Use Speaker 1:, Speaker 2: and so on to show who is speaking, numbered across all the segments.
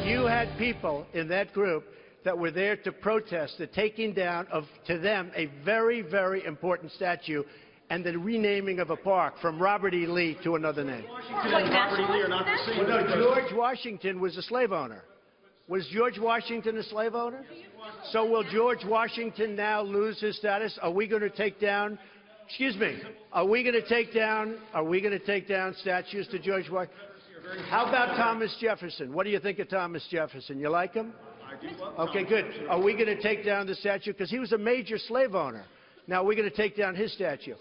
Speaker 1: You had people in that group that were there to protest the taking down of, to them, a very, very important statue and the renaming of a park from Robert E. Lee to another name.
Speaker 2: Robert E. Lee are not the same.
Speaker 1: Well, no, George Washington was a slave owner. Was George Washington a slave owner? So will George Washington now lose his status? Are we going to take down, excuse me, are we going to take down statues to George Washington? How about Thomas Jefferson? What do you think of Thomas Jefferson? You like him? Okay, good. Are we going to take down the statue? Because he was a major slave owner. Now we're going to take down his statue.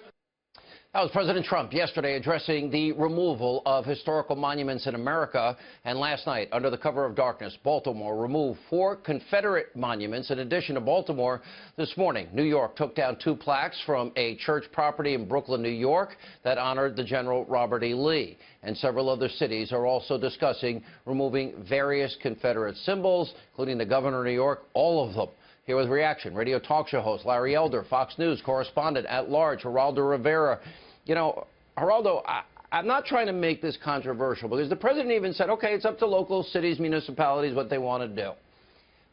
Speaker 3: That was President Trump yesterday addressing the removal of historical monuments in America. And last night, under the cover of darkness, Baltimore removed 4 Confederate monuments. In addition to Baltimore, this morning, New York took down 2 plaques from a church property in Brooklyn, New York, that honored the General Robert E. Lee. And several other cities are also discussing removing various Confederate symbols, including the governor of New York, all of them. Here with reaction, radio talk show host Larry Elder, Fox News correspondent at large, Geraldo Rivera. You know, Geraldo, I'm not trying to make this controversial because the president even said, okay, it's up to local cities, municipalities, what they want to do.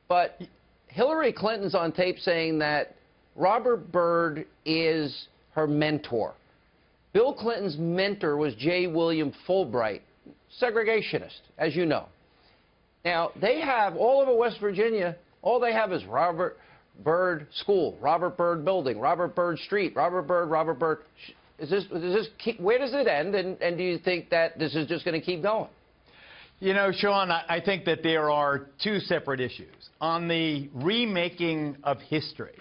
Speaker 3: But Hillary Clinton's on tape saying that Robert Byrd is her mentor. Bill Clinton's mentor was J. William Fulbright, segregationist, as you know. Now, they have, all over West Virginia, all they have is Robert Byrd School, Robert Byrd Building, Robert Byrd Street, Robert Byrd. Where does it end, and do you think that this is just going to keep going?
Speaker 4: You know, Sean, I think that there are 2 separate issues. On the remaking of history,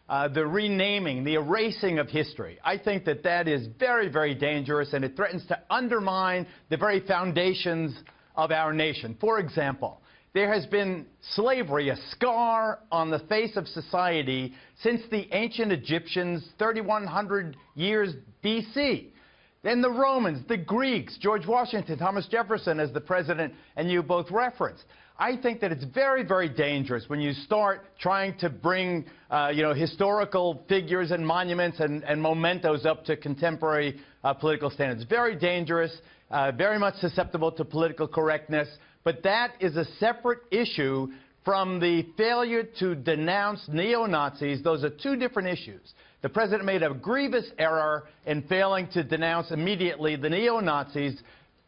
Speaker 4: the renaming, the erasing of history, I think that that is very, very dangerous, and it threatens to undermine the very foundations of our nation. For example, there has been slavery, a scar on the face of society since the ancient Egyptians, 3,100 years B.C. Then the Romans, the Greeks, George Washington, Thomas Jefferson, as the president and you both referenced. I think that it's very, very dangerous when you start trying to bring, historical figures and monuments and mementos up to contemporary political standards. Very dangerous, very much susceptible to political correctness. But that is a separate issue from the failure to denounce neo-Nazis. Those are 2 different issues. The president made a grievous error in failing to denounce immediately the neo-Nazis.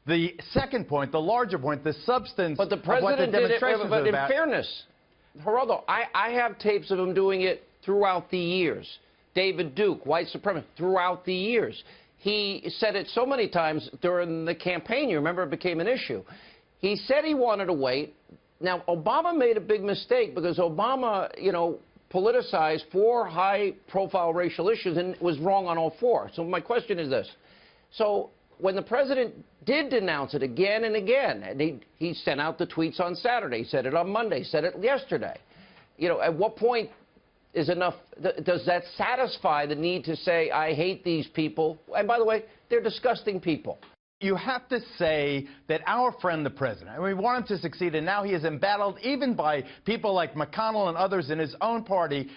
Speaker 4: The second point, the larger point, the substance
Speaker 3: but the president
Speaker 4: of what the demonstrations
Speaker 3: did it, but in
Speaker 4: about.
Speaker 3: fairness, Geraldo, I have tapes of him doing it throughout the years. David Duke, white supremacist, throughout the years. He said it so many times during the campaign, you remember it became an issue. He said he wanted to wait. Now, Obama made a big mistake because Obama, politicized 4 high-profile racial issues and was wrong on all 4. So my question is this. So when the president did denounce it again and again, and he sent out the tweets on Saturday, he said it on Monday, said it yesterday, at what point is enough? Does that satisfy the need to say, I hate these people? And by the way, they're disgusting people.
Speaker 4: You have to say that our friend, the president, and we want him to succeed, and now he is embattled even by people like McConnell and others in his own party.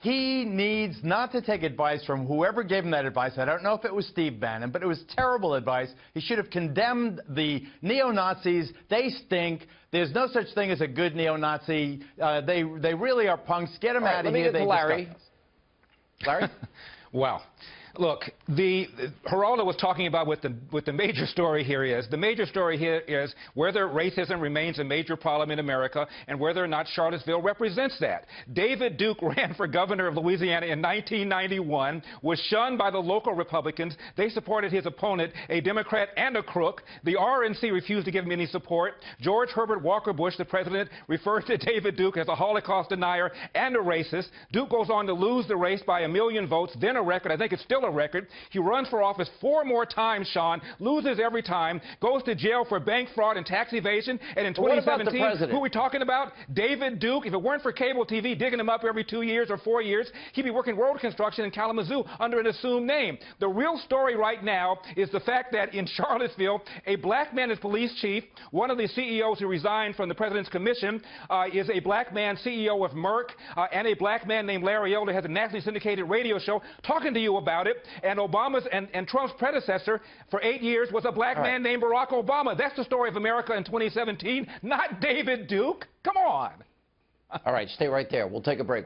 Speaker 4: He needs not to take advice from whoever gave him that advice. I don't know if it was Steve Bannon, but it was terrible advice. He should have condemned the neo-Nazis. They stink. There's no such thing as a good neo-Nazi. They really are punks. Get them out of here.
Speaker 3: Let me get to Larry. Larry?
Speaker 5: Wow. Look, Geraldo was talking about what the major story here is. The major story here is whether racism remains a major problem in America and whether or not Charlottesville represents that. David Duke ran for governor of Louisiana in 1991, was shunned by the local Republicans. They supported his opponent, a Democrat and a crook. The RNC refused to give him any support. George Herbert Walker Bush, the president, referred to David Duke as a Holocaust denier and a racist. Duke goes on to lose the race by 1 million votes, then a record. I think it's still a record. He runs for office 4 more times, Sean, loses every time, goes to jail for bank fraud and tax evasion, and in 2017, who are we talking about? David Duke. If it weren't for cable TV digging him up every 2 years or 4 years, he'd be working road construction in Kalamazoo under an assumed name. The real story right now is the fact that in Charlottesville, a black man is police chief. One of the CEOs who resigned from the president's commission is a black man CEO of Merck, and a black man named Larry Elder has a nationally syndicated radio show talking to you about it. And Obama's and Trump's predecessor for 8 years was a black man named Barack Obama. That's the story of America in 2017, not David Duke. Come on.
Speaker 3: All right, stay right there. We'll take a break.